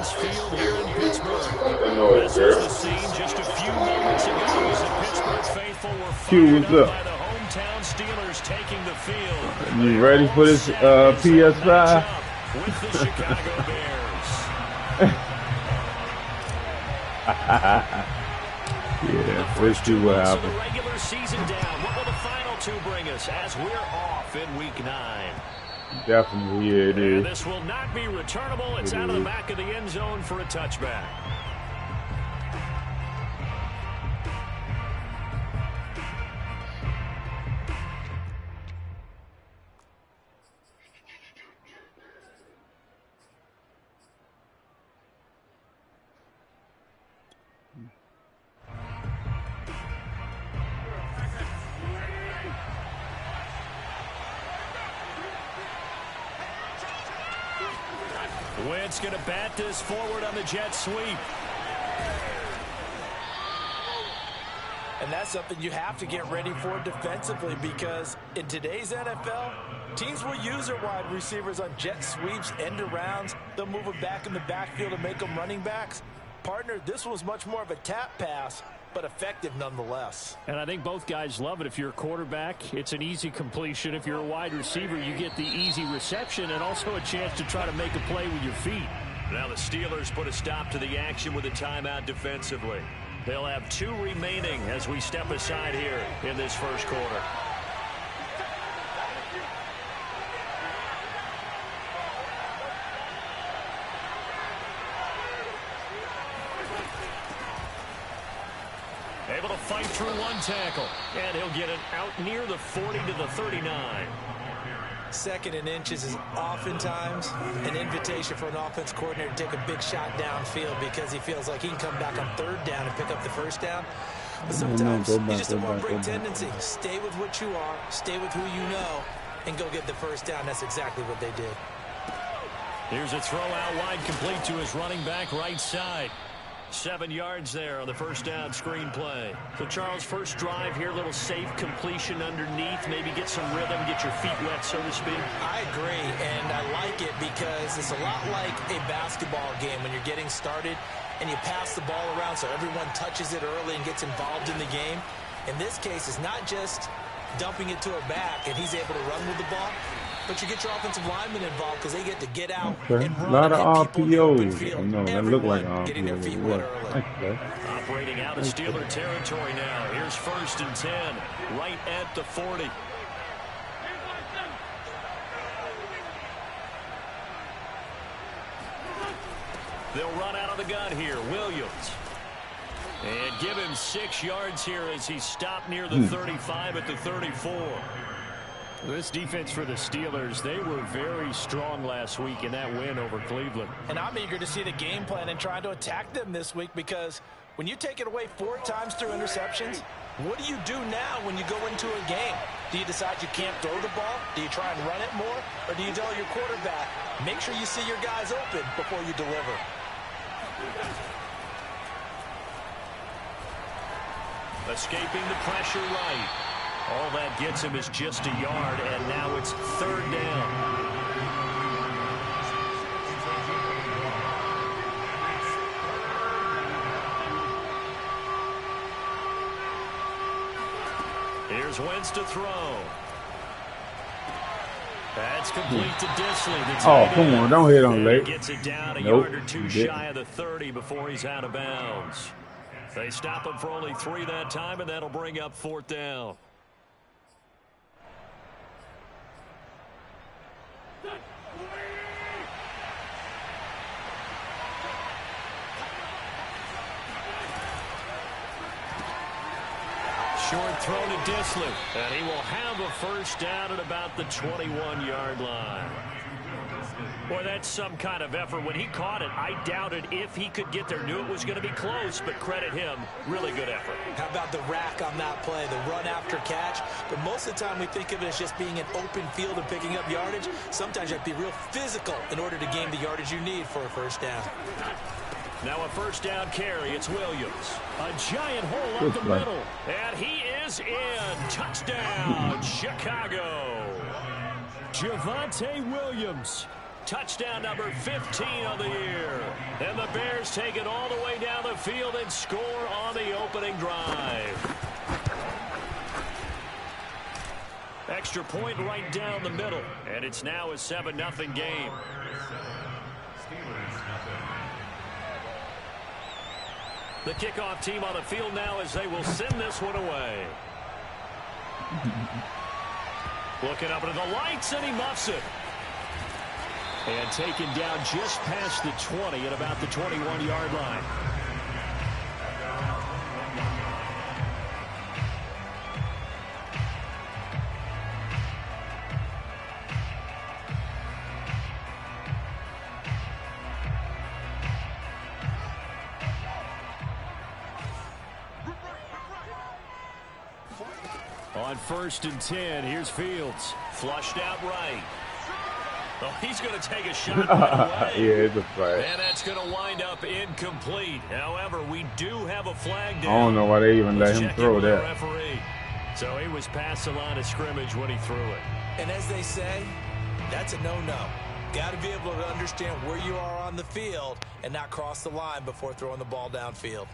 Heinz Field here in Pittsburgh. This was the scene just a few moments ago as the Pittsburgh faithful were fired up by the hometown Steelers taking the field. You ready for this PS5? With the Chicago Bears. Yeah, let's see what happens. The regular season down. What will the final two bring us as we're off in Week 9? Definitely, yeah, it is. And this will not be returnable. It's out of the back of the end zone for a touchback. Wentz going to bat this forward on the jet sweep. And that's something you have to get ready for defensively, because in today's NFL, teams will use their wide receivers on jet sweeps, end arounds. They'll move them back in the backfield and make them running backs. Partner, this was much more of a tap pass, but effective nonetheless. And I think both guys love it. If you're a quarterback, it's an easy completion. If you're a wide receiver, you get the easy reception and also a chance to try to make a play with your feet. Now the Steelers put a stop to the action with a timeout defensively. They'll have 2 remaining as we step aside here in this first quarter. Able to fight through one tackle, and he'll get it out near the 40 to the 39. Second and inches is oftentimes an invitation for an offense coordinator to take a big shot downfield because he feels like he can come back on 3rd down and pick up the first down. But sometimes you just don't want to break tendency. Stay with what you are, stay with who you know, and go get the first down. That's exactly what they did. Here's a throw out wide, complete to his running back right side. 7 yards there on the first down screen play. So, Charles, first drive here, little safe completion underneath. Maybe get some rhythm, get your feet wet, so to speak. I agree, and I like it because it's a lot like a basketball game when you're getting started and you pass the ball around so everyone touches it early and gets involved in the game. In this case, it's not just dumping it to a back and he's able to run with the ball, but you get your offensive linemen involved because they get to get out and run. A lot of RPOs. No, that look like RPOs. Okay. Operating out of Steeler territory now. Here's 1st and 10, right at the 40. They'll run out of the gun here. Williams. And give him 6 yards here as he stopped near the 35 at the 34. This defense for the Steelers, they were very strong last week in that win over Cleveland. And I'm eager to see the game plan and trying to attack them this week, because when you take it away 4 times through interceptions, what do you do now when you go into a game? Do you decide you can't throw the ball? Do you try and run it more? Or do you tell your quarterback, make sure you see your guys open before you deliver? Escaping the pressure right. All that gets him is just a yard, and now it's 3rd down. Here's Wentz to throw. That's complete to Disley. Oh, come on. Don't hit on late. Gets it down a yard or 2 shy of the 30 before he's out of bounds. They stop him for only 3 that time, and that'll bring up 4th down. Short throw to Disley, and he will have a first down at about the 21-yard line. Boy, that's some kind of effort. When he caught it, I doubted if he could get there. Knew it was going to be close, but credit him. Really good effort. How about the rack on that play, the run after catch? But most of the time we think of it as just being an open field and picking up yardage. Sometimes you have to be real physical in order to gain the yardage you need for a first down. Now a first down carry. It's Williams. A giant hole up the middle. And he is in. Touchdown, Chicago. Javonte Williams. Touchdown number 15 of the year. And the Bears take it all the way down the field and score on the opening drive. Extra point right down the middle. And it's now a 7-0 game. The kickoff team on the field now as they will send this one away. Looking up into the lights, and he muffs it. And taken down just past the 20 at about the 21-yard line. On 1st and 10, here's Fields. Flushed out right. Oh, he's going to take a shot right away. Yeah, it's a flag. And that's going to wind up incomplete. However, we do have a flag down. I don't know why they even let him throw that. Referee. So he was past the line of scrimmage when he threw it. And as they say, that's a no-no. Got to be able to understand where you are on the field and not cross the line before throwing the ball downfield.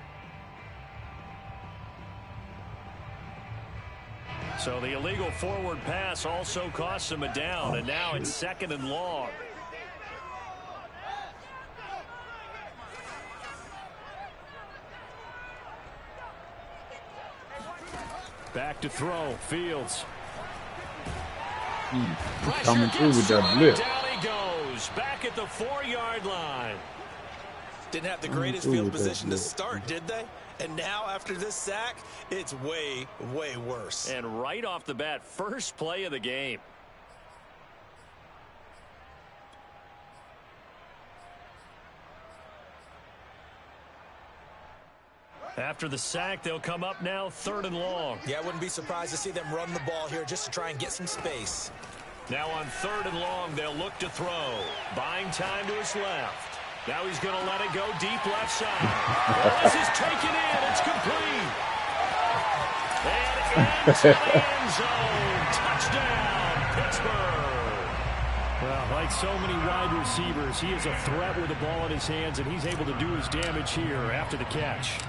So the illegal forward pass also costs him a down, and now it's 2nd and long. Back to throw, Fields. Coming through with that blitz. Down he goes, back at the 4-yard line. Didn't have the greatest field position to start, did they? And now, after this sack, it's way, way worse. And right off the bat, first play of the game. After the sack, they'll come up now 3rd and long. Yeah, I wouldn't be surprised to see them run the ball here just to try and get some space. Now on 3rd and long, they'll look to throw. Buying time to his left. Now he's going to let it go deep left side. Well, this is taken in. It's complete. And into the end zone. Touchdown, Pittsburgh. Well, like so many wide receivers, he is a threat with the ball in his hands, and he's able to do his damage here after the catch.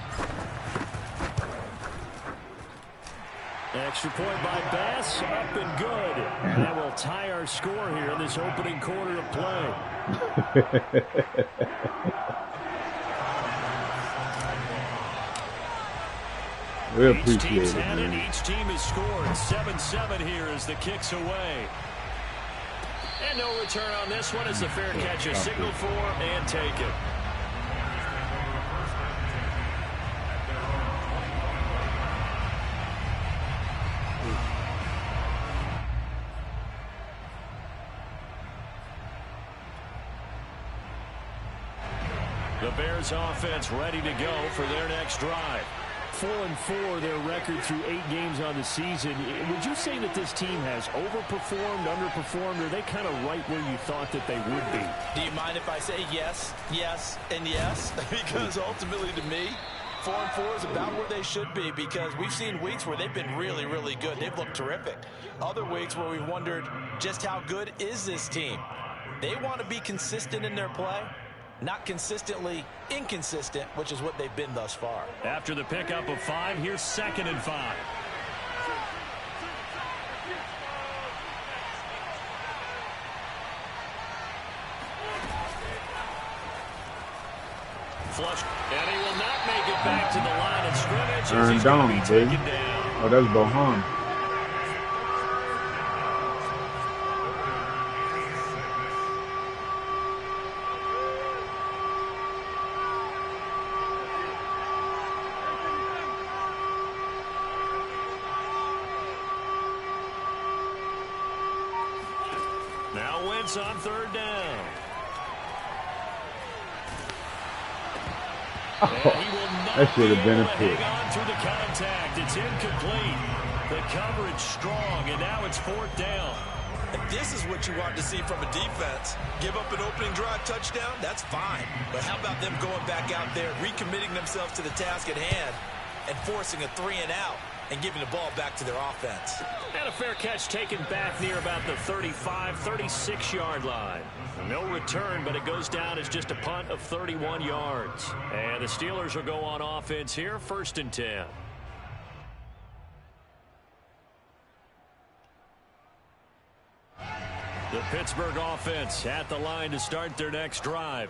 Extra point by Bass, up and good. And that will tie our score here in this opening quarter of play. We appreciate it, had it. man. Each team has scored 7-7 here as the kick's away. And no return on this one as the fair catch is signaled for and taken. The Bears offense ready to go for their next drive. 4-4 their record through 8 games on the season. Would you say that this team has overperformed, underperformed, or are they kind of right where you thought that they would be? Do you mind if I say yes, yes, and yes? Because ultimately to me, 4-4 is about where they should be, because we've seen weeks where they've been really, really good. They've looked terrific. Other weeks where we've wondered just how good is this team. They want to be consistent in their play. Not consistently inconsistent, which is what they've been thus far. After the pickup of 5, here's 2nd and 5. Flush, and he will not make it back to the line of scrimmage. Earned down, baby. Oh, that's Bohan. Now Wentz on 3rd down. That should have been a pick. Hang on through the contact. It's incomplete. The coverage strong, and now it's 4th down. And this is what you want to see from a defense. Give up an opening drive touchdown, that's fine. But how about them going back out there, recommitting themselves to the task at hand, and forcing a 3-and-out? and giving the ball back to their offense. And a fair catch taken back near about the 35, 36-yard line. No return, but it goes down as just a punt of 31 yards. And the Steelers will go on offense here, 1st and 10. The Pittsburgh offense at the line to start their next drive.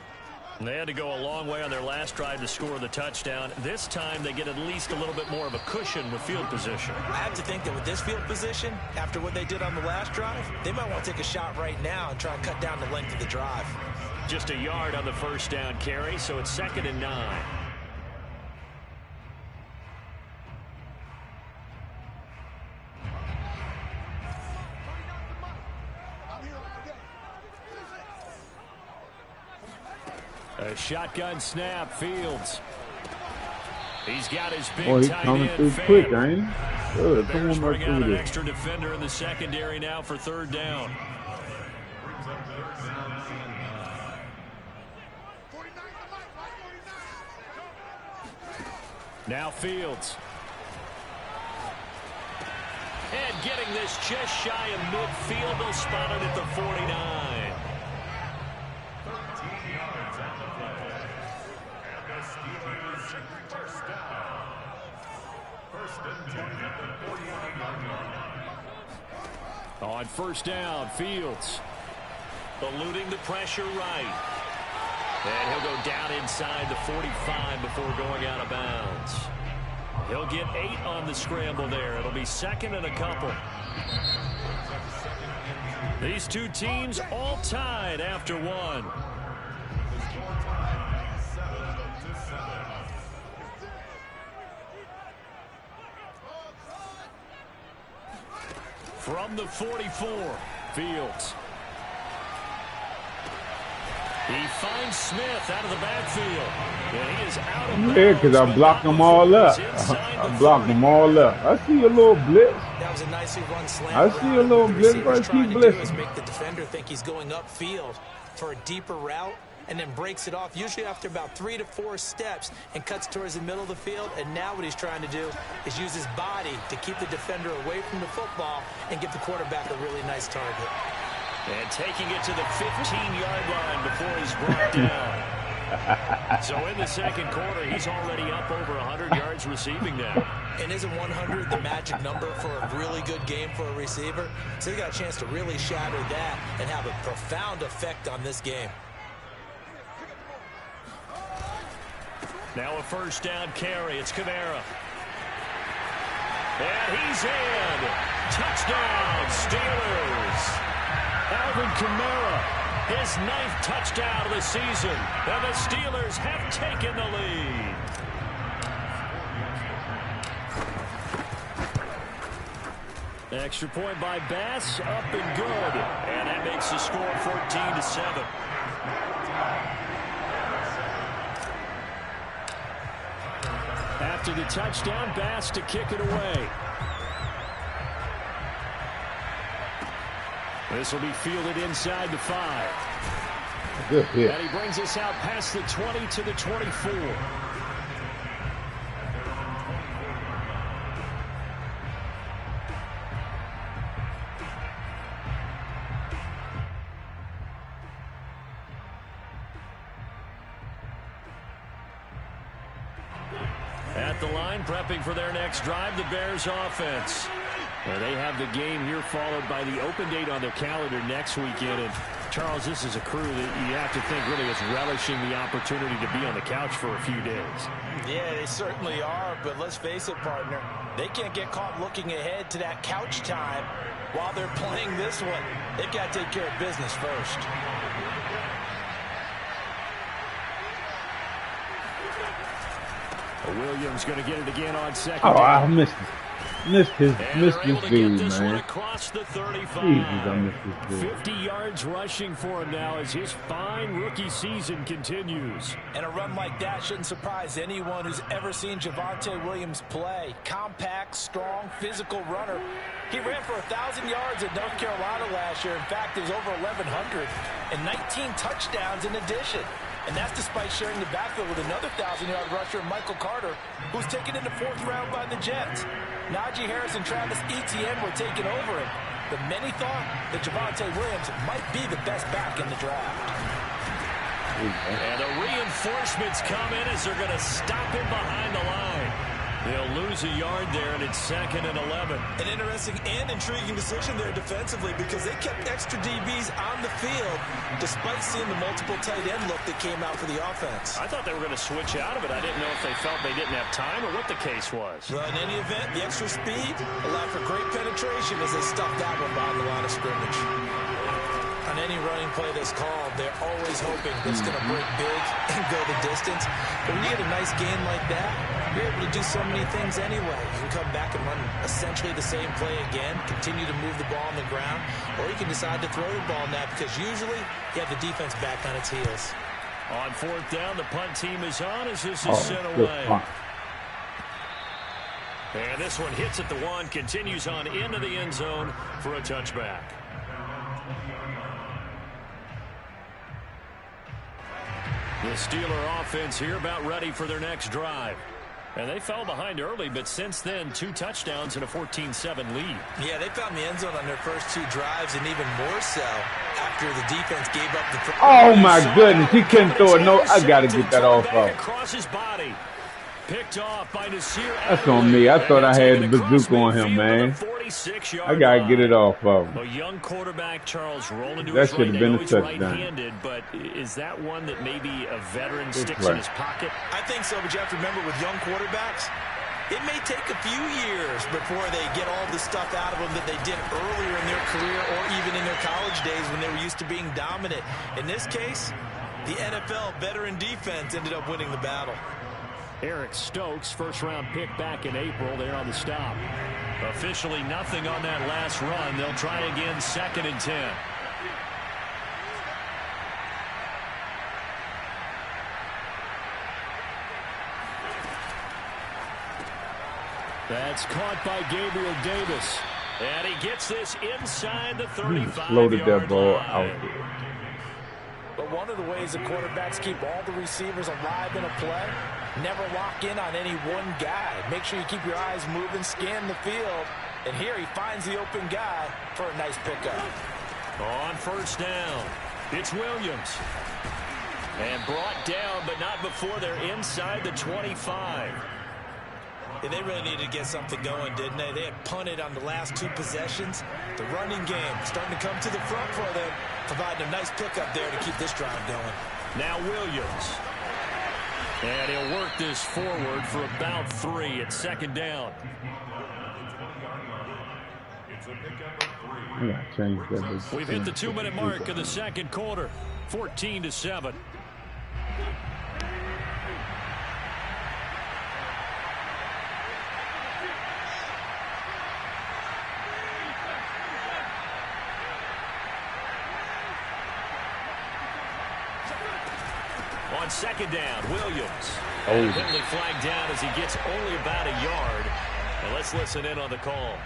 They had to go a long way on their last drive to score the touchdown. This time they get at least a little bit more of a cushion with field position. I have to think that with this field position, after what they did on the last drive, they might want to take a shot right now and try and cut down the length of the drive. Just a yard on the 1st down carry, so it's 2nd and 9. A shotgun snap, Fields. He's got his big he's tight coming end through fan. quick, ain't he? Good. The Come Bears on bring back out through an this. extra defender in the secondary now for 3rd down. Now Fields. And getting this just shy of midfield. They'll spot it at the 49. On 1st down, Fields eluding the pressure right. And he'll go down inside the 45 before going out of bounds. He'll get 8 on the scramble there. It'll be 2nd and a couple. These two teams all tied after 1. From the 44, Fields. He finds Smith out of the backfield. And he is out of bounds. Yeah, because I blocked them all up. I blocked them all up. I see a little blitz. That was a nicely run slant. I see a little blitz, but I keep blitzing. Is make the defender think he's going upfield for a deeper route, and then breaks it off, usually after about 3 to 4 steps, and cuts towards the middle of the field. And now what he's trying to do is use his body to keep the defender away from the football and give the quarterback a really nice target. And taking it to the 15-yard line before he's brought down. So in the 2nd quarter, he's already up over 100 yards receiving now. And isn't 100 the magic number for a really good game for a receiver? So he got a chance to really shatter that and have a profound effect on this game. Now a 1st down carry. It's Kamara. And he's in. Touchdown, Steelers. Alvin Kamara, his 9th touchdown of the season. And the Steelers have taken the lead. Extra point by Bass, up and good. And that makes the score 14-7. After the touchdown, Bass to kick it away. This will be fielded inside the 5. Good hit. And he brings us out past the 20 to the 24. At the line, prepping for their next drive, the Bears offense. They have the game here followed by the open date on their calendar next weekend. And Charles, this is a crew that you have to think really is relishing the opportunity to be on the couch for a few days. Yeah, they certainly are, but let's face it, partner. They can't get caught looking ahead to that couch time while they're playing this one. They've got to take care of business first. Williams going to get it again on 2nd. Oh, I missed it. Missed this dude, this man. one across the 35. Jesus, I missed this dude. 50 yards rushing for him now as his fine rookie season continues. And a run like that shouldn't surprise anyone who's ever seen Javonte Williams play. Compact, strong, physical runner. He ran for 1,000 yards at North Carolina last year. In fact, it was over 1,100 and 19 touchdowns in addition. And that's despite sharing the backfield with another 1,000-yard rusher, Michael Carter, who's taken in the 4th round by the Jets. Najee Harris and Travis Etienne were taking over him, but many thought that Javonte Williams might be the best back in the draft. And the reinforcements come in as they're going to stop him behind the line. They'll lose a yard there, and it's 2nd and 11. An interesting and intriguing decision there defensively because they kept extra DBs on the field despite seeing the multiple tight end look that came out for the offense. I thought they were going to switch out of it. I didn't know if they felt they didn't have time or what the case was. Well, in any event, the extra speed allowed for great penetration as they stuffed that one behind the line of scrimmage. On any running play that's called, they're always hoping it's going to break big and go the distance. But when you get a nice gain like that, you're able to do so many things anyway. You can come back and run essentially the same play again, continue to move the ball on the ground, or you can decide to throw the ball now because usually you have the defense back on its heels. On 4th down, the punt team is on as this is sent away. And this one hits at the 1, continues on into the end zone for a touchback. The Steeler offense here about ready for their next drive. And they fell behind early, but since then, 2 touchdowns and a 14-7 lead. Yeah, they found the end zone on their first 2 drives, and even more so after the defense gave up the... Oh, my goodness. He couldn't throw it. No, I got to get that off of. Across his body. Picked off by Nasir. That's on me. I thought I had the bazooka on him, man. I got to get it off of him. A young quarterback, Charles, rolling to that his right. Should have been a touchdown. Right-handed, but is that one that maybe a veteran sticks in his pocket? I think so, but you have to remember with young quarterbacks, it may take a few years before they get all the stuff out of them that they did earlier in their career or even in their college days when they were used to being dominant. In this case, the NFL veteran defense ended up winning the battle. Eric Stokes, first-round pick back in April, there on the stop. Officially nothing on that last run. They'll try again, 2nd and 10. That's caught by Gabriel Davis. And he gets this inside the 35-yard Floated that ball line. out there. But one of the ways the quarterbacks keep all the receivers alive in a play, never lock in on any one guy. Make sure you keep your eyes moving, scan the field. And here he finds the open guy for a nice pickup. On 1st down, it's Williams. And brought down, but not before they're inside the 25. And they really needed to get something going, didn't they? They had punted on the last 2 possessions. The running game starting to come to the front for them, providing a nice pickup there to keep this drive going. Now Williams. And he'll work this forward for about 3 at 2nd down. We've hit the 2-minute mark of the 2nd quarter. 14-7. On 2nd down, Williams. And penalty flag down as he gets only about a yard. And let's listen in on the call.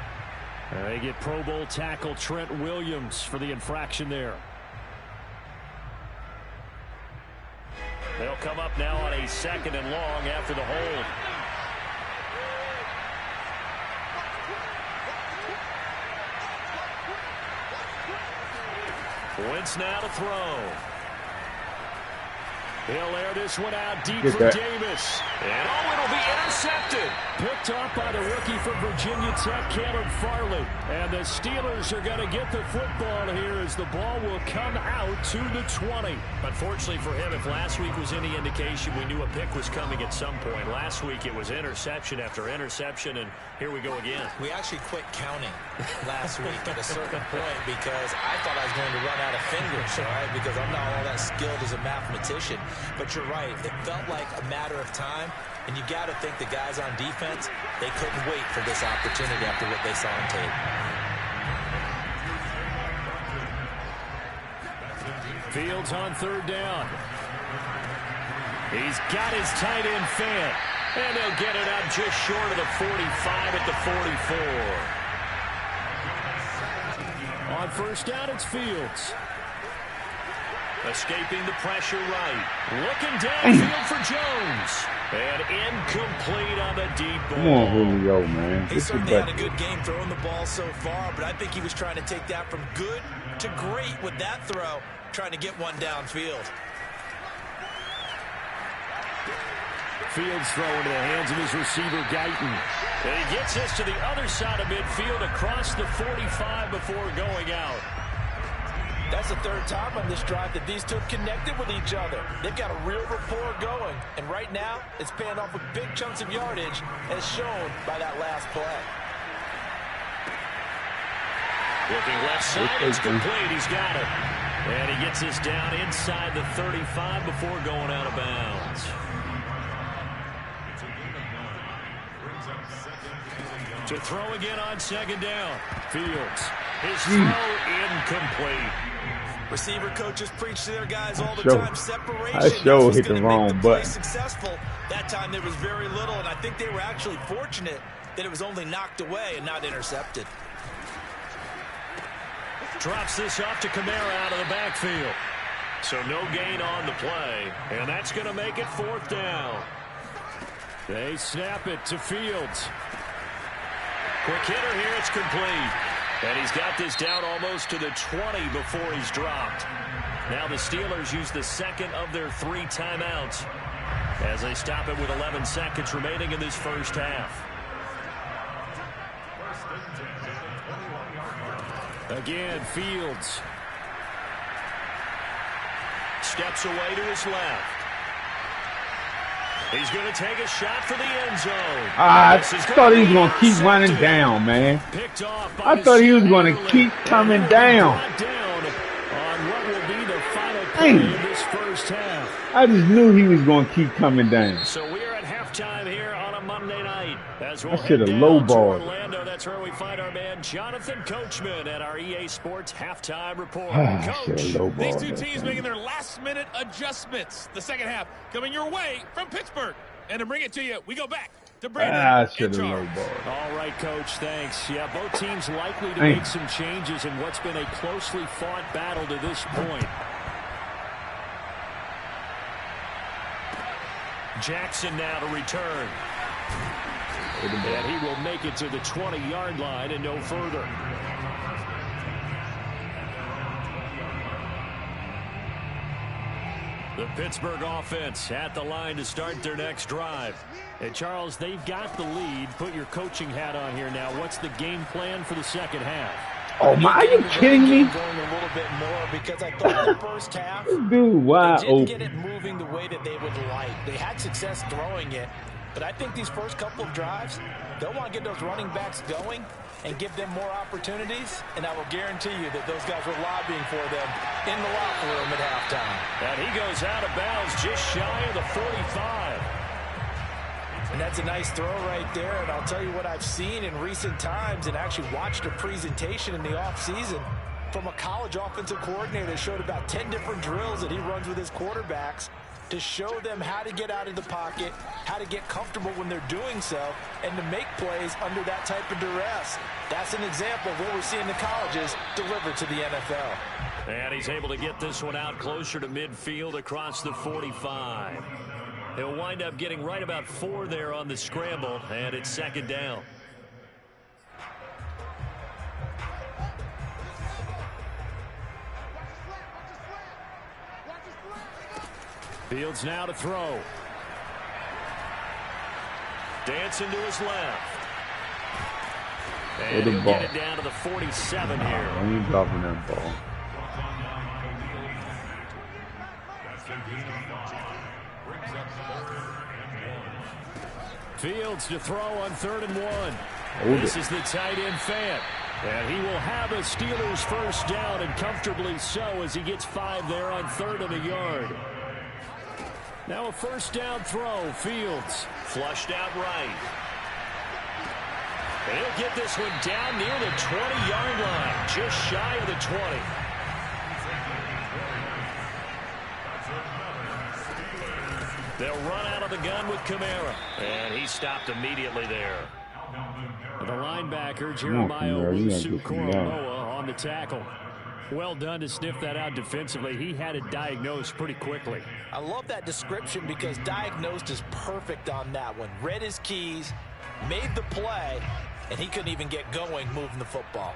They get Pro Bowl tackle Trent Williams for the infraction there. They'll come up now on a 2nd and long after the hold. Wentz now to throw. He'll air this one out deep for Davis. And it'll be intercepted. Picked off by the rookie from Virginia Tech, Caleb Farley. And the Steelers are going to get the football here as the ball will come out to the 20. Unfortunately for him, if last week was any indication, we knew a pick was coming at some point. Last week it was interception after interception, and here we go again. We actually quit counting last week at a certain point because I thought I was going to run out of fingers, all right, because I'm not all that skilled as a mathematician. But you're right. It felt like a matter of time. And you got to think the guys on defense, they couldn't wait for this opportunity after what they saw on tape. Fields on 3rd down. He's got his tight end fan. And they'll get it out just short of the 45 at the 44. On 1st down, it's Fields. Escaping the pressure right. Looking downfield for Jones. And incomplete on the deep ball. Come on, Julio, man. He certainly had a good game throwing the ball so far, but I think he was trying to take that from good to great with that throw, trying to get one downfield. Fields throw into the hands of his receiver, Guyton. And he gets this to the other side of midfield across the 45 before going out. That's the third time on this drive that these two have connected with each other. They've got a real rapport going. And right now, it's paying off with big chunks of yardage, as shown by that last play. Looking left side, it's complete. He's got it. And he gets this down inside the 35 before going out of bounds. To throw again on second down. Fields. His throw incomplete. Receiver coaches preach to their guys all the time. Separation. I hit the wrong button. Successful. That time there was very little, and I think they were actually fortunate that it was only knocked away and not intercepted. Drops this off to Kamara out of the backfield. So no gain on the play, and that's going to make it fourth down. They snap it to Fields. Quick hitter here, it's complete. And he's got this down almost to the 20 before he's dropped. Now the Steelers use the second of their 3 timeouts as they stop it with 11 seconds remaining in this first half. Again, Fields. Steps away to his left. He's going to take a shot for the end zone. I thought he was going to keep running down, man. I thought he was going to keep coming down. On what will be the final play of this first half. I just knew he was going to keep coming down. So we're at halftime here on a Monday night. As we'll I should have head low down to balled. Orlando. That's where we find our man Jonathan Coachman at our EA Sports halftime report. Coach, these two teams making their last-minute adjustments. The second half coming your way from Pittsburgh. And to bring it to you, we go back to Brandon. I should have low balled. All right, Coach, thanks. Yeah, both teams likely to make some changes in what's been a closely fought battle to this point. Jackson now to return. And he will make it to the 20-yard line and no further. The Pittsburgh offense at the line to start their next drive. And Charles, they've got the lead. Put your coaching hat on here now. What's the game plan for the second half? Oh my! Are you kidding me? Going a little bit more because I thought the first half, dude, wow. they didn't get it moving the way that they would like. They had success throwing it, but I think these first couple of drives, they'll want to get those running backs going and give them more opportunities, and I will guarantee you that those guys were lobbying for them in the locker room at halftime. And he goes out of bounds just shy of the 45. And that's a nice throw right there, and I'll tell you what I've seen in recent times and actually watched a presentation in the offseason from a college offensive coordinator that showed about 10 different drills that he runs with his quarterbacks to show them how to get out of the pocket, how to get comfortable when they're doing so, and to make plays under that type of duress. That's an example of what we're seeing the colleges deliver to the NFL. And he's able to get this one out closer to midfield across the 45. He'll wind up getting right about 4 there on the scramble, and it's second down. Fields now to throw. Dancing to his left. And he'll get it down to the 47 here. I ain't dropping that ball. Fields to throw on 3rd and 1. This is the tight end Fant. And he will have a Steelers first down, and comfortably so, as he gets 5 there on 3rd and a yard. Now a first down throw. Fields flushed out right. And he'll get this one down near the 20-yard line, just shy of the 20. They'll run out of the gun with Kamara. And he stopped immediately there. The linebacker, Jeremiah Owusu-Koramoah, on the tackle. Well done to sniff that out defensively. He had it diagnosed pretty quickly. I love that description because diagnosed is perfect on that one. Read his keys, made the play, and he couldn't even get going moving the football.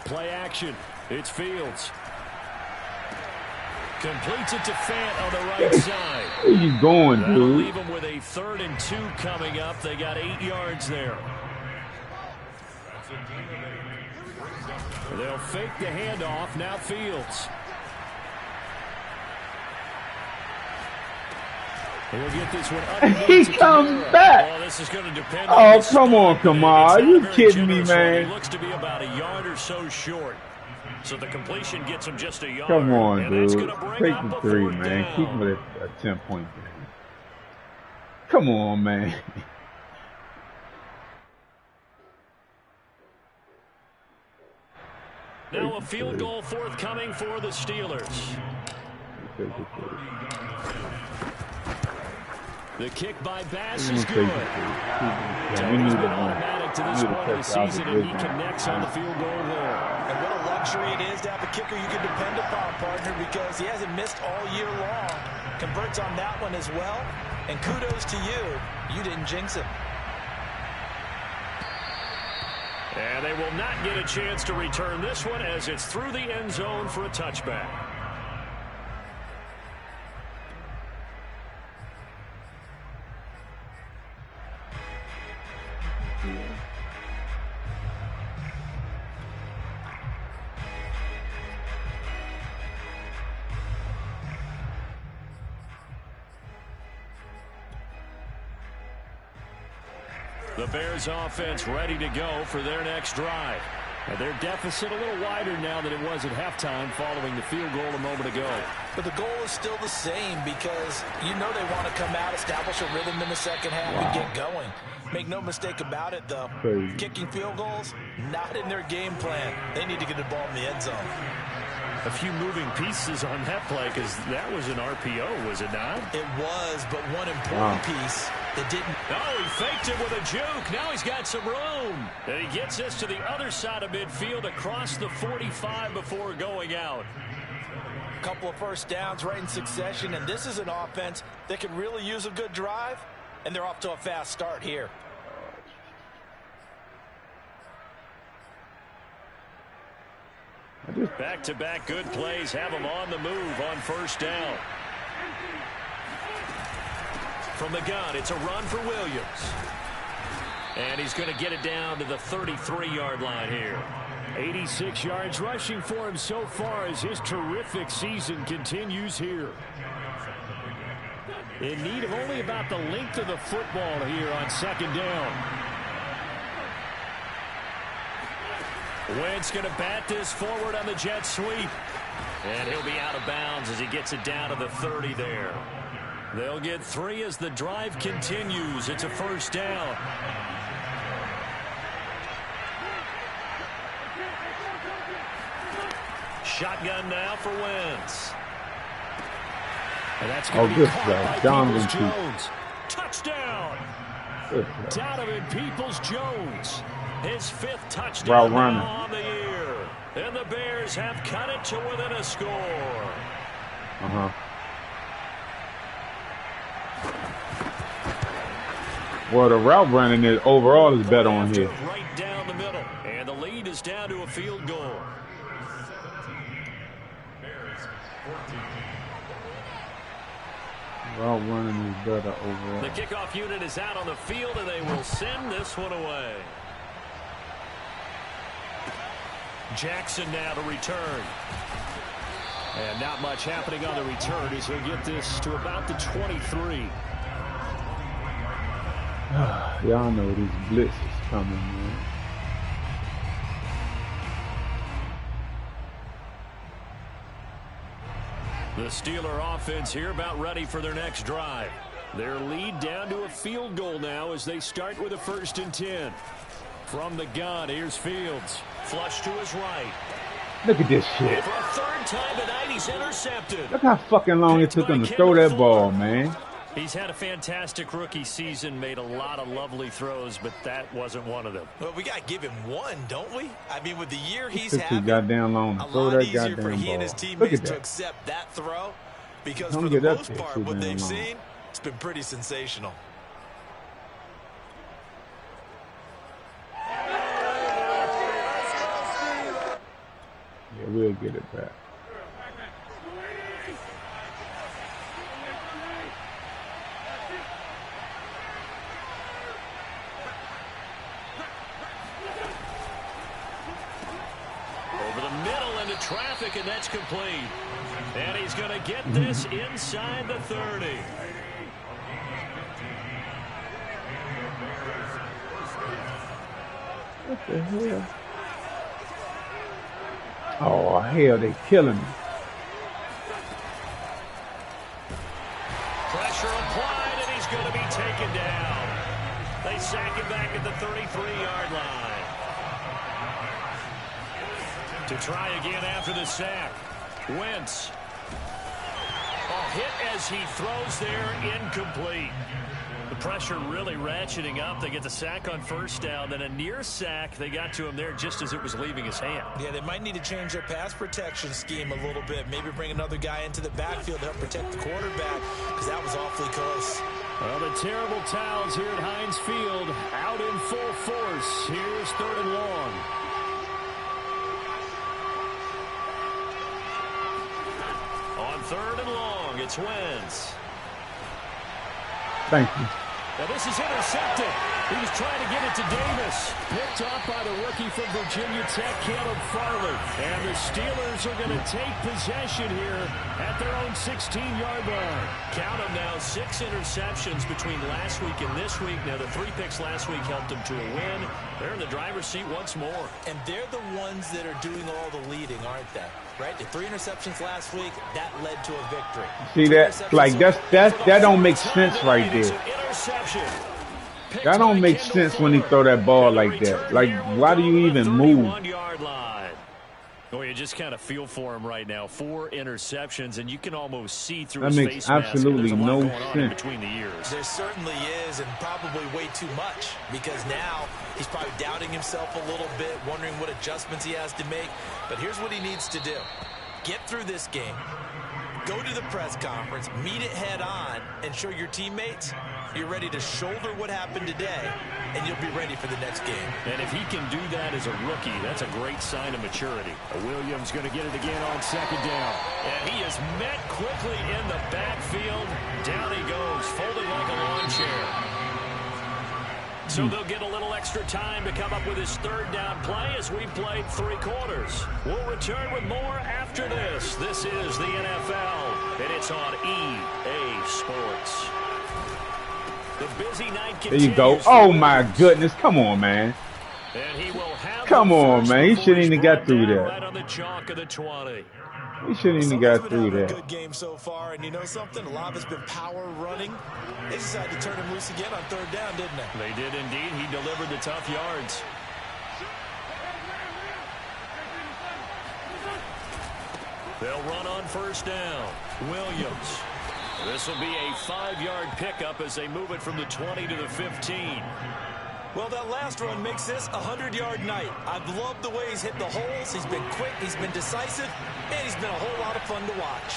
Play action. It's Fields. Completes it to Fant on the right side. Where you going, That'll dude? leave them with a 3rd and 2 coming up. They got 8 yards there. They'll fake the handoff. Now Fields. He'll get this one underneath. He comes back. Well, this is going to depend Oh, on come on, Kamar. Are you kidding me, man? He looks to be about a yard or so short. So the completion gets him just a yard. Come on, and dude. That's gonna bring Take up the a 3, 4th man. down. Keep him at a 10-point game. Come on, man. Now a field goal forthcoming for the Steelers. The kick by Bass is good. We need been automatic to this point of the season, and he connects on the field goal there. And what a luxury it is to have a kicker you can depend upon, partner, because he hasn't missed all year long. Converts on that one as well. And kudos to you. You didn't jinx him. And they will not get a chance to return this one as it's through the end zone for a touchback. The Bears offense ready to go for their next drive. And their deficit a little wider now than it was at halftime following the field goal a moment ago. But the goal is still the same because you know they want to come out, establish a rhythm in the second half, and get going. Make no mistake about it, though. Kicking field goals, not in their game plan. They need to get the ball in the end zone. A few moving pieces on that play because that was an RPO, was it not? It was, but one important piece that didn't. Oh, he faked it with a juke. Now he's got some room. And he gets this to the other side of midfield across the 45 before going out. A couple of first downs right in succession, and this is an offense that can really use a good drive, and they're off to a fast start here. Back-to-back good plays have him on the move on first down. From the gun, it's a run for Williams. And he's going to get it down to the 33-yard line here. 86 yards rushing for him so far as his terrific season continues here. In need of only about the length of the football here on second down. Wentz going to bat this forward on the jet sweep. And he'll be out of bounds as he gets it down to the 30 there. They'll get 3 as the drive continues. It's a first down. Shotgun now for Wentz. And that's going to be caught by Peoples-Jones. Touchdown. Donovan Peoples-Jones. His 5th touchdown now on the year. And the Bears have cut it to within a score. Well, the route running is overall is better on here. Right down the middle. And the lead is down to a field goal. Route running is better overall. The kickoff unit is out on the field, and they will send this one away. Jackson now to return. And not much happening on the return as he'll get this to about the 23. Y'all know this blitz is coming, man. The Steeler offense here about ready for their next drive. Their lead down to a field goal now as they start with a 1st and 10. From the gun, here's Fields. Flush to his right. Look at this shit. For a 3rd time tonight, he's intercepted. Look how fucking long it took him to throw that ball, man. He's had a fantastic rookie season, made a lot of lovely throws, but that wasn't one of them. Well, we got to give him one, don't we? I mean, with the year he's Too having, goddamn long to a throw lot that easier for goddamn he and ball. his Look teammates at to that. accept that throw, because Don't for the get up most there part, too what they've damn long. seen, it's been pretty sensational. Yeah, we'll get it back. Over the middle into traffic, and that's complete. And he's going to get this inside the 30. What the hell? Oh, hell, they killing me. Pressure applied, and he's going to be taken down. They sack him back at the 33-yard line. To try again after the sack. Wentz. A hit as he throws there, incomplete. The pressure really ratcheting up. They get the sack on first down, then a near sack. They got to him there just as it was leaving his hand. Yeah, they might need to change their pass protection scheme a little bit. Maybe bring another guy into the backfield to help protect the quarterback, because that was awfully close. Well, the terrible towels here at Heinz Field out in full force. Here's 3rd and long. On 3rd and long, it's Wentz. Thank you. Now this is intercepted. He was trying to get it to Davis. Picked off by the rookie from Virginia Tech, Caleb Farley. And the Steelers are going to take possession here at their own 16-yard line. Count them now, 6 interceptions between last week and this week. Now the 3 picks last week helped them to a win. They're in the driver's seat once more. And they're the ones that are doing all the leading, aren't they? Right? The 3 interceptions last week, that led to a victory. See that? Like that don't make sense right there. That don't make sense when he throw that ball like that. Like, why do you even move? Well, you just kind of feel for him right now. 4 interceptions, and you can almost see through That his makes face mask. absolutely There's a lot no going on in sense. between the years. There certainly is, and probably way too much, because now he's probably doubting himself a little bit, wondering what adjustments he has to make. But here's what he needs to do. Get through this game. Go to the press conference, meet it head on, and show your teammates you're ready to shoulder what happened today, and you'll be ready for the next game. And if he can do that as a rookie, that's a great sign of maturity. Williams going to get it again on 2nd down. And he is met quickly in the backfield. Down he goes, folded like a lawn chair. So they'll get a little extra time to come up with his 3rd down play as we played 3 quarters. We'll return with more after this. This is the NFL, and it's on EA Sports. The busy night There you go. Oh, my goodness. Come on, man. And he will have Come on, man. He shouldn't even got through that. Right on the chalk of the 20. He shouldn't even got through Been having that. a good game so far, and you know something? A lot of it's been power running. They decided to turn him loose again on 3rd down, didn't they? They did indeed. He delivered the tough yards. They'll run on 1st down. Williams. This will be a 5-yard pickup as they move it from the 20 to the 15. Well, that last run makes this a 100-yard night. I've loved the way he's hit the holes. He's been quick, he's been decisive, and he's been a whole lot of fun to watch.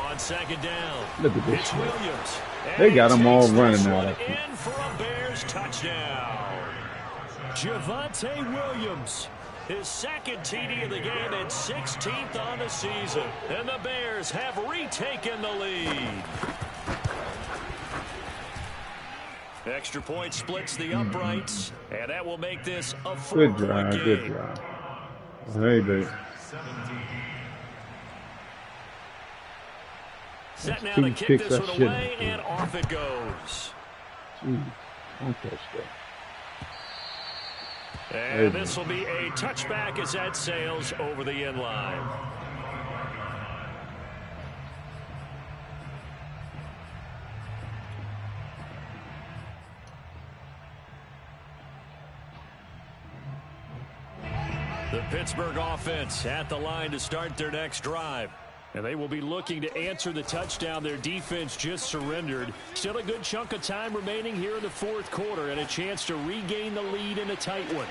On 2nd down, Look at this it's shit. Williams. They got him all takes running this now, one I think. in for a Bears touchdown. Javonte Williams. His 2nd TD of the game and 16th on the season. And the Bears have retaken the lead. Extra point splits the uprights, and that will make this a 4-point Good drive. game. Good drive. Hey, baby. Set now Two to kick picks this I one shouldn't away, do. and off it goes. Jeez, don't touch that. And this will be a touchback as that sails over the end line. The Pittsburgh offense at the line to start their next drive. And they will be looking to answer the touchdown their defense just surrendered. Still a good chunk of time remaining here in the fourth quarter and a chance to regain the lead in a tight one.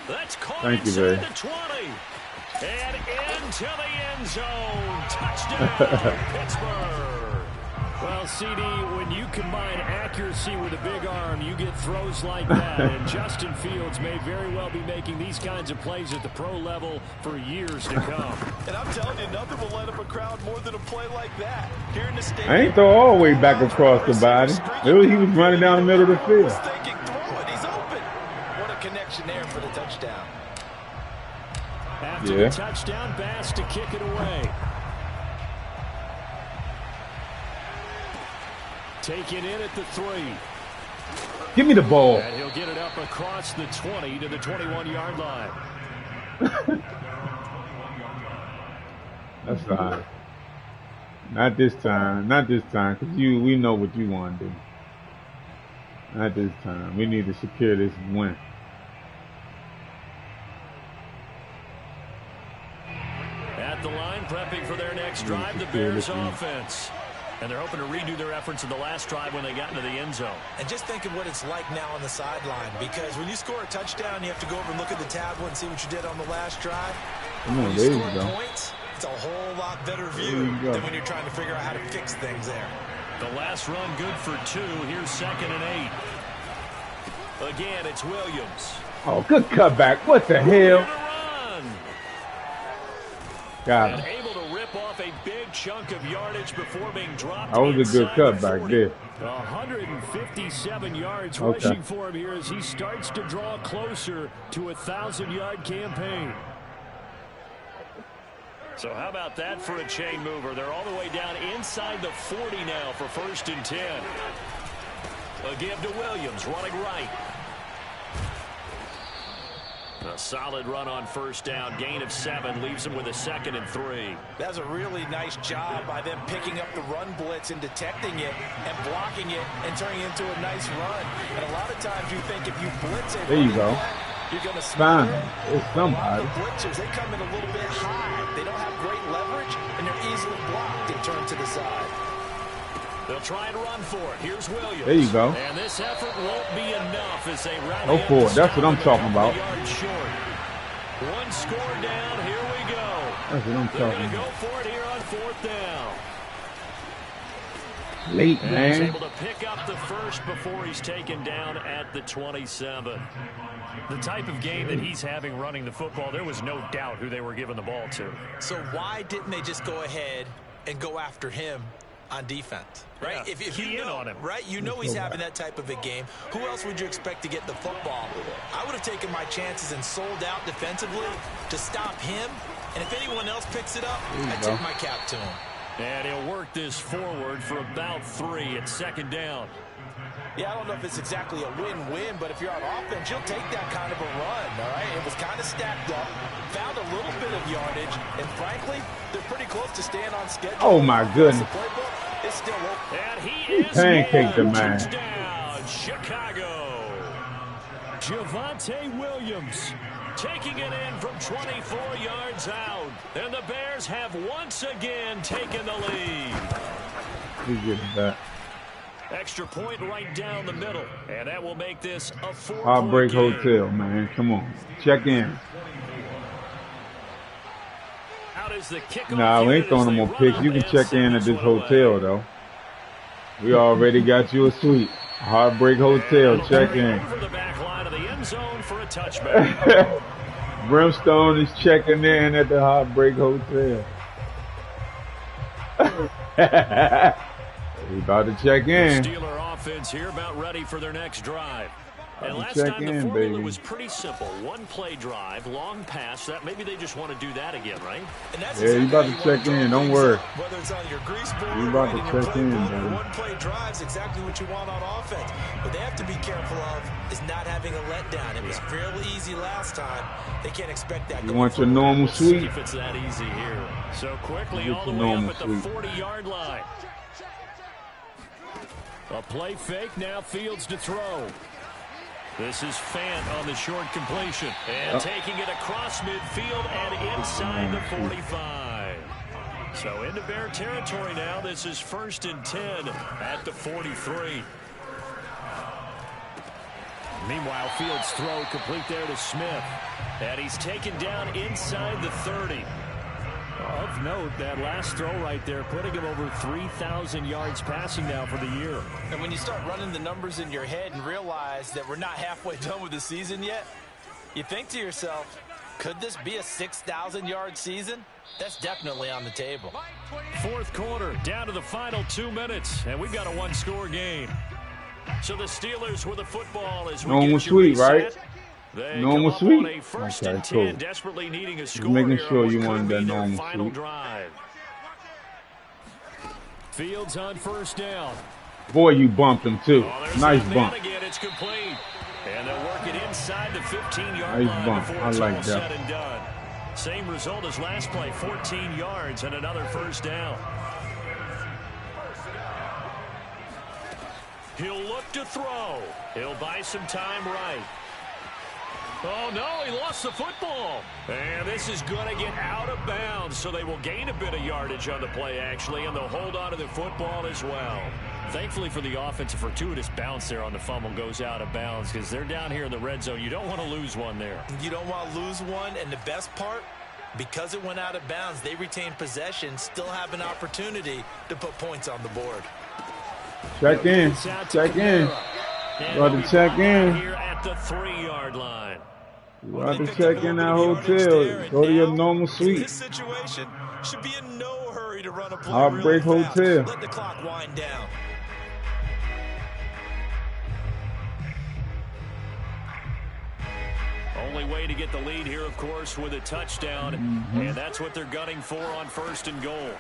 That's caught inside the 20. And into the end zone. Touchdown, Pittsburgh. Well, CD, when you combine accuracy with a big arm, you get throws like that. And Justin Fields may very well be making these kinds of plays at the pro level for years to come. And I'm telling you, nothing will light up a crowd more than a play like that. Here in the stadium, I ain't throw all the way back across the body. He was running down the middle of the field. Thinking, throw it, he's open. What a connection there for the touchdown. After the touchdown, Bass to kick it away. Taken in at the 3. Give me the ball. And he'll get it up across the 20 to the 21-yard line. That's fine. Not this time. Not this time. Because we know what you want to do. Not this time. We need to secure this win. At the line, prepping for their next drive, the Bears offense. And they're hoping to redo their efforts in the last drive when they got into the end zone. And just think of what it's like now on the sideline, because when you score a touchdown, you have to go over and look at the tablet and see what you did on the last drive. When you score points, it's a whole lot better view than when you're trying to figure out how to fix things there. The last run good for 2. Here's 2nd and 8. Again, it's Williams. Oh, good cutback. What the hell? Got him. Able to rip off a big chunk of yardage before being dropped. That was a good cut back there. 157 yards rushing for him here as he starts to draw closer to a 1,000-yard campaign. So how about that for a chain mover? They're all the way down inside the 40 now for 1st and 10. A give to Williams, running right. A solid run on 1st down. Gain of 7 leaves him with a 2nd and 3. That's a really nice job by them picking up the run blitz and detecting it and blocking it and turning it into a nice run. And a lot of times you think if you blitz it, there you go. You're going to smother it. It's somebody. The blitzers, they come in a little bit high. They don't have great leverage, and they're easily blocked and turned to the side. They'll try and run for it. Here's Williams. There you go. And this effort won't be enough as they rally. Go for it. That's what I'm talking about. Short. 1 score down. Here we go. That's what I'm talking about. They're going to go for it here on 4th down. Late, and man. He's able to pick up the first before he's taken down at the 27. The type of game that he's having running the football, there was no doubt who they were giving the ball to. So why didn't they just go ahead and go after him on defense, right? Yeah, if you know, on him. right? You know he's having that type of a game. Who else would you expect to get the football? I would have taken my chances and sold out defensively to stop him. And if anyone else picks it up, I tip my cap to him. And he'll work this forward for about 3 at 2nd down. Yeah, I don't know if it's exactly a win-win, but if you're on offense, you'll take that kind of a run, all right? It was kind of stacked up, found a little bit of yardage, and frankly, they're pretty close to staying on schedule. Oh, my goodness. The playbook is still open. And he is pancaked the man. Touchdown, Chicago. Javonte Williams taking it in from 24 yards out. And the Bears have once again taken the lead. He's getting back. Extra point right down the middle. And that will make this a 4-point Heartbreak game. Hotel, man. Come on. Check in. Nah, we ain't throwing no more picks. You can check in at this hotel, though. We already got you a suite. Heartbreak Hotel. Check in. Brimstone is checking in at the Heartbreak Hotel. We about to check in. Steeler offense here about ready for their next drive. And last check time the in, formula baby. was pretty simple. 1-play drive, long pass. That maybe they just want to do that again, right? And that's Yeah, you about to check in. Don't worry. Whether it's on your grease board, You about to check in, baby. One-play drive's exactly what you want on offense. What they have to be careful of is not having a letdown. It was fairly easy last time. They can't expect that. You want your normal See suite? if it's that easy here. So quickly Get all the your way up normal at the suite. 40-yard line. A play fake, now Fields to throw. This is Fant on the short completion. And taking it across midfield and inside the 45. So into Bear territory now. This is 1st and 10 at the 43. Meanwhile, Fields' throw complete there to Smith. And he's taken down inside the 30. Of note, that last throw right there, putting him over 3,000 yards passing now for the year. And when you start running the numbers in your head and realize that we're not halfway done with the season yet, you think to yourself, could this be a 6,000-yard season? That's definitely on the table. 4th quarter, down to the final 2 minutes, and we've got a one-score game. So the Steelers with the football as we normal get you sweep, reset. Right? Normal sweep. Okay, cool. Desperately needing a Just score making here sure on you what wanted could that be their normal final sweep. drive. Fields on 1st down. Boy, you bumped him too. Nice bump. Again, it's complete. And they'll work it inside the 15-yard Nice line bump. before I it's like all that. said and done. Same result as last play, 14 yards and another 1st down. He'll look to throw. He'll buy some time right. Oh, no, he lost the football. And this is going to get out of bounds, so they will gain a bit of yardage on the play, actually, and they'll hold on to the football as well. Thankfully for the offense, a fortuitous bounce there on the fumble goes out of bounds because they're down here in the red zone. You don't want to lose one there. You don't want to lose one, and the best part, because it went out of bounds, they retain possession, still have an opportunity to put points on the board. Check in. Check in. Got to check in. Here at the 3-yard line. Got to check in that hotel. Go to your normal suite. This situation should be in no hurry to run a play. Heartbreak really fast. Hotel. Let the clock wind down. Only way to get the lead here, of course, with a touchdown. And that's what they're gunning for on 1st and goal.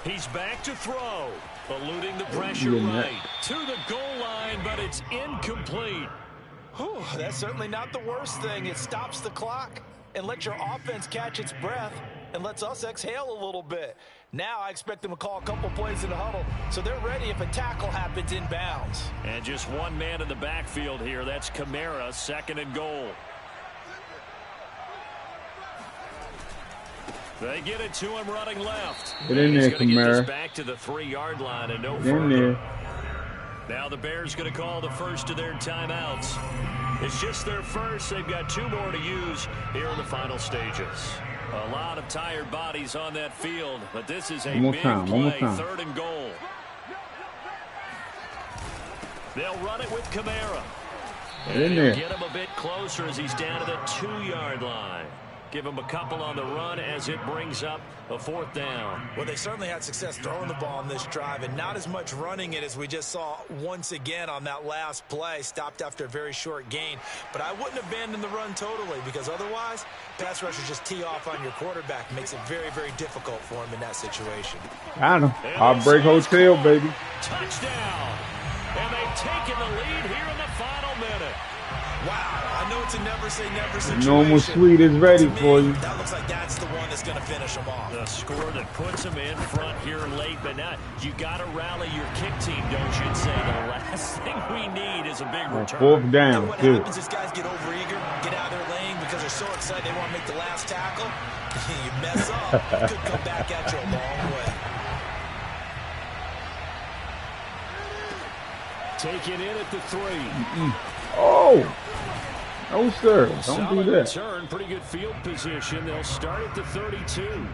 He's back to throw. Eluding the pressure right to the goal line, but it's incomplete. Whew, that's certainly not the worst thing. It stops the clock and lets your offense catch its breath and lets us exhale a little bit. Now I expect them to call a couple plays in the huddle, so they're ready if a tackle happens in bounds. And just one man in the backfield here. That's Kamara, 2nd and goal. They get it to him running left. Get in there, Kamara. Back to the 3-yard line and no Get further. in there. Now the Bears going to call the first of their timeouts. It's just their first. They've got 2 more to use here in the final stages. A lot of tired bodies on that field, but this is a big play. 3rd and goal. They'll run it with Kamara. Get in there. Get him a bit closer as he's down to the 2-yard line. Give him a couple on the run as it brings up a 4th down. Well, they certainly had success throwing the ball on this drive and not as much running it as we just saw once again on that last play. Stopped after a very short gain. But I wouldn't abandon the run totally because otherwise, pass rushers just tee off on your quarterback. Makes it very, very difficult for him in that situation. Got him. Heartbreak Hotel, baby. Touchdown. And they've taken the lead here in the final minute. Wow, I know it's a never say never situation. Normal suite is ready for you. That looks like that's the one that's going to finish them off. The score that puts them in front here late, but now you got to rally your kick team, don't you? And say the last thing we need is a big return. 4th down, what too. happens is guys get overeager, get out of their lane because they're so excited they want to make the last tackle. You mess up, it could come back at you a long way. Take it in at the 3. Oh! No, sir. Don't Solid do that. Return, pretty good field position. They'll start at the 32.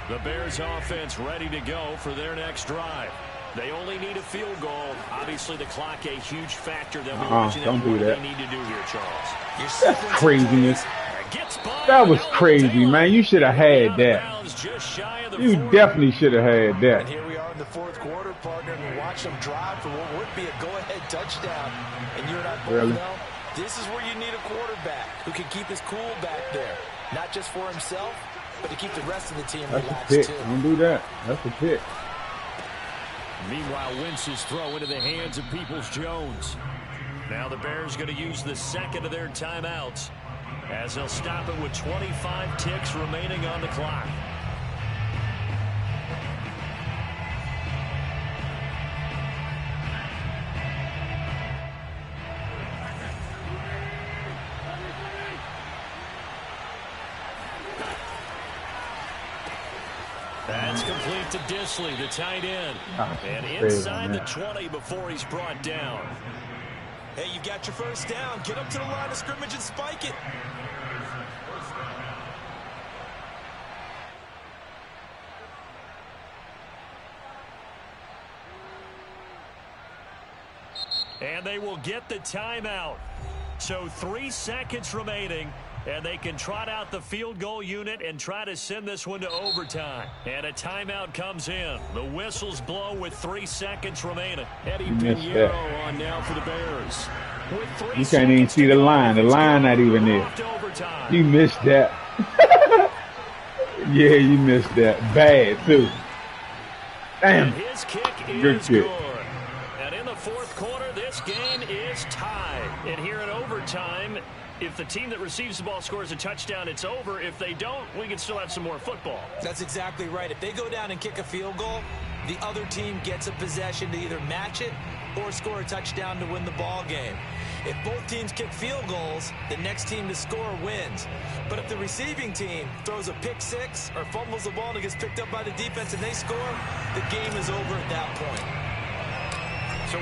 The Bears offense ready to go for their next drive. They only need a field goal. Obviously, the clock a huge factor. They'll be watching don't do what that. they need to do here, Charles. That's craziness. That was crazy, man. You should have had that. You definitely should have had And that. here we are in the 4th quarter, partner, and we watch them drive for what would be a go-ahead touchdown. And you and I both know this is where you need a quarterback who can keep his cool back there, not just for himself, but to keep the rest of the team That's a relaxed pick. too. Don't do that. That's a pick. Meanwhile, Wentz's throw into the hands of Peoples-Jones. Now the Bears going to use the 2nd of their timeouts as they'll stop it with 25 ticks remaining on the clock. That's complete to Disley, the tight end. And inside the 20 before he's brought down. Hey, you got your first down. Get up to the line of scrimmage and spike it. And they will get the timeout. So 3 seconds remaining, and they can trot out the field goal unit and try to send this one to overtime. And a timeout comes in. The whistles blow with 3 seconds remaining. Eddie Pinheiro on now for the Bears. You can't even see the line. The line not even there. You missed that. Yeah, you missed that. Bad, too. Damn. His kick is good kick. And in the fourth quarter, this game is tied. And here in overtime, if the team that receives the ball scores a touchdown, it's over. If they don't, we can still have some more football. That's exactly right. If they go down and kick a field goal, the other team gets a possession to either match it or score a touchdown to win the ball game. If both teams kick field goals, the next team to score wins. But if the receiving team throws a pick six or fumbles the ball and it gets picked up by the defense and they score, the game is over at that point. So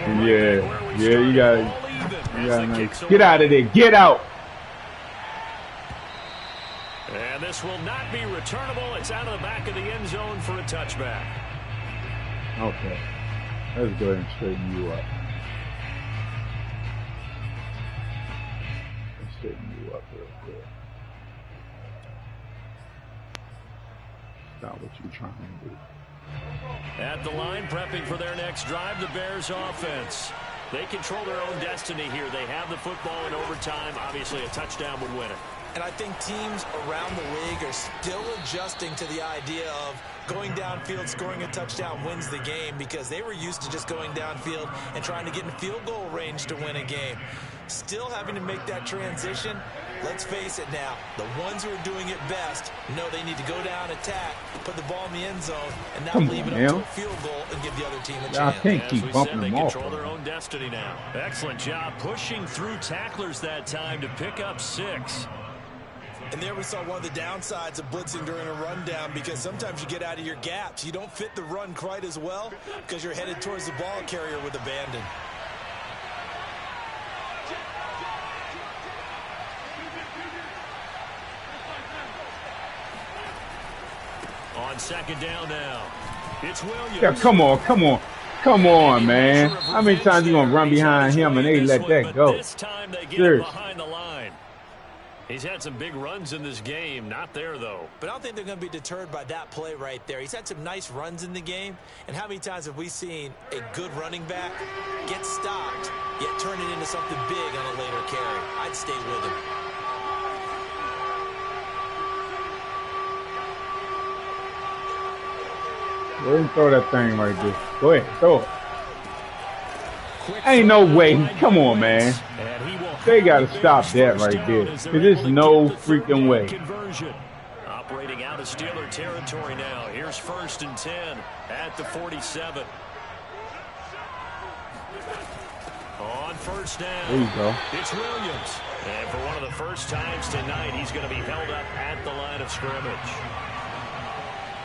you got it. Get out of there. Get out. And this will not be returnable. It's out of the back of the end zone for a touchback. Okay. Let's go ahead and straighten you up. Let's straighten you up real quick. Not what you're trying to do. At the line, prepping for their next drive, the Bears offense. They control their own destiny here. They have the football in overtime. Obviously, a touchdown would win it. And I think teams around the league are still adjusting to the idea of going downfield, scoring a touchdown wins the game, because they were used to just going downfield and trying to get in field goal range to win a game. Still having to make that transition. Let's face it now, the ones who are doing it best know they need to go down, attack, put the ball in the end zone, and not leave it up to a field goal and give the other team a chance. I can't keep bumping them off. They control their own destiny now. Excellent job pushing through tacklers that time to pick up 6. And there we saw one of the downsides of blitzing during a rundown, because sometimes you get out of your gaps. You don't fit the run quite as well because you're headed towards the ball carrier with abandon. On second down now, it's Williams. Yeah, come on, man. How many times you gonna run behind him and they let that go? This time they get him behind the line. He's had some big runs in this game. Not there, though. But I don't think they're going to be deterred by that play right there. He's had some nice runs in the game. And how many times have we seen a good running back get stopped, yet turn it into something big on a later carry? I'd stay with him. Go ahead and throw that thing right there. Go ahead, throw it. Ain't no way. Come on, man. They got to stop that right there. There's no freaking way. Operating out of Steeler territory now. Here's 1st and 10 at the 47. On first down, there you go. It's Williams. And for one of the first times tonight, he's going to be held up at the line of scrimmage.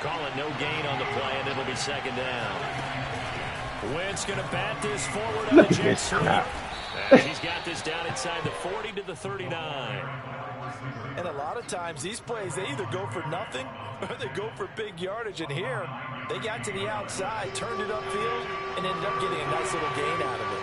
Calling no gain on the play, and it'll be second down. Wentz going to bat this forward on the jet sweep. He's got this down inside the 40 to the 39. And a lot of times these plays, they either go for nothing or they go for big yardage. And here, they got to the outside, turned it upfield, and ended up getting a nice little gain out of it.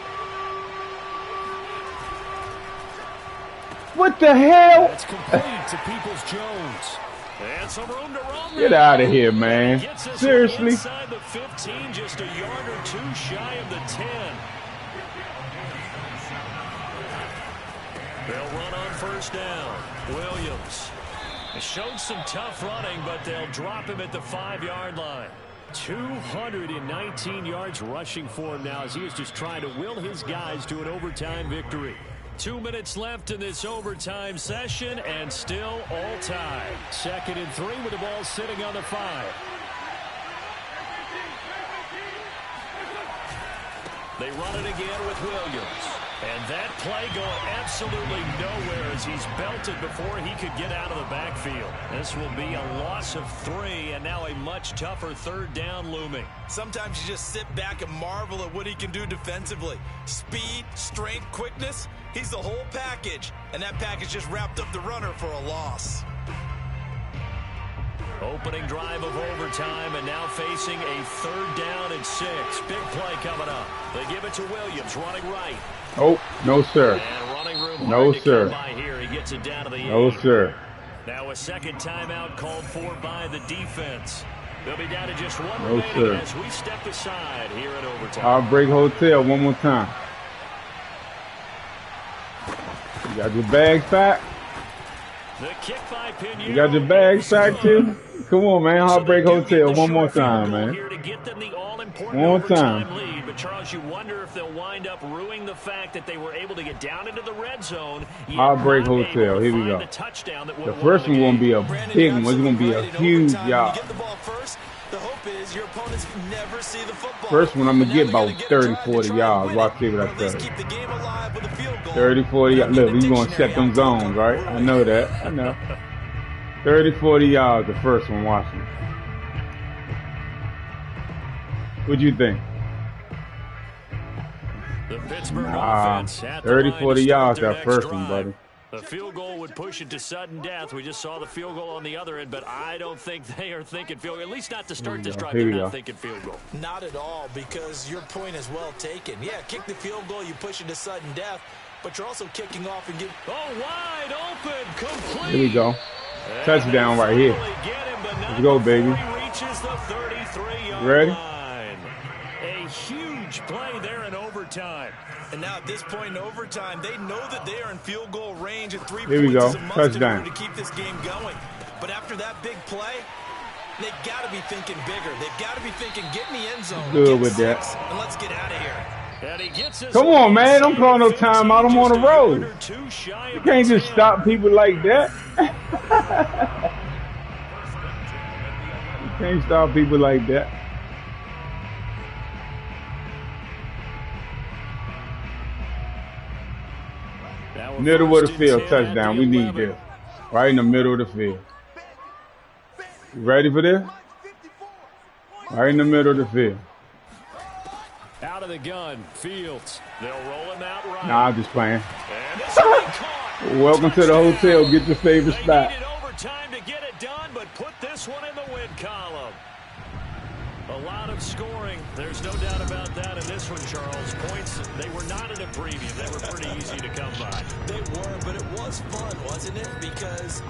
What the hell? That's complete to Peoples-Jones. And some room to run. Get out of here, man. Seriously? Inside the 15, just a yard or two shy of the 10. They'll run on first down. Williams showed some tough running, but they'll drop him at the 5-yard line. 219 yards rushing for him now as he is just trying to will his guys to an overtime victory. 2 minutes left in this overtime session, and still all tied. 2nd and 3 with the ball sitting on the 5. They run it again with Williams. And that play going absolutely nowhere as he's belted before he could get out of the backfield. This will be a loss of 3, and now a much tougher 3rd down looming. Sometimes you just sit back and marvel at what he can do defensively. Speed, strength, quickness, he's the whole package. And that package just wrapped up the runner for a loss. Opening drive of overtime, and now facing a 3rd down and 6. Big play coming up. They give it to Williams, running right. Oh, no, sir. And running room No, hard to sir. come by here. He gets it down to the 8. No, sir. Now a second timeout called for by the defense. They'll be down to just 1 No, remaining sir. as we step aside here in overtime. Heartbreak Hotel one more time. You got your bags packed? The kick by Pinion. You got your bags packed too? Come on, man. Heartbreak Hotel one more time, man. Here to get them the all-important One more overtime time. lead. But Charles, you wonder if they'll wind up ruining the fact that they were able to get down into the red zone. Heartbreak Hotel. Here we go. The first one gonna be a big one. It's gonna be a huge yard. The hope is your opponents never see the football. First one, I'm going to get about 30, 40 yards. Watch see what I tell you. 30, 40 yards. Look, we're going to set them zones, right? I know that. I know. 30, 40 yards, the first one. Watch me. What'd you think? The Pittsburgh offense at the 30, line 40 to start yards, their that next first drive. one, buddy. The field goal would push it to sudden death. We just saw the field goal on the other end, but I don't think they are thinking field goal. At least not to start this drive. They're not thinking field goal. Not at all, because your point is well taken. Yeah, kick the field goal, you push it to sudden death, but you're also kicking off and give. Oh, wide open, complete. Here we go. Touchdown right here. Let's go, baby. Reaches the 33-yard Ready? line. A huge play there in overtime. And now at this point in overtime, they know that they are in field goal range at 3 Here we points go. is a must Touchdown. to keep this game going. But after that big play, they've got to be thinking bigger. They've got to be thinking, get in the end zone. Good with that. And let's get out of here. And he gets us. Come on, man. Don't call no timeout. I'm on the road. You can't just stop people like that. You can't stop people like that. Middle of the field, touchdown. We need this. Right in the middle of the field. You ready for this? Right in the middle of the field. Out of the gun, Fields. They'll roll him out right. Nah, I'm just playing. And this will be caught. Welcome to the hotel. Get your favorite They spot. needed overtime to get it done, but put this one in the win column. A lot of scoring. There's no doubt about that in this one, Charles. Points, they were not at a premium. They were pretty easy to come by. They were, but it was fun, wasn't it? Because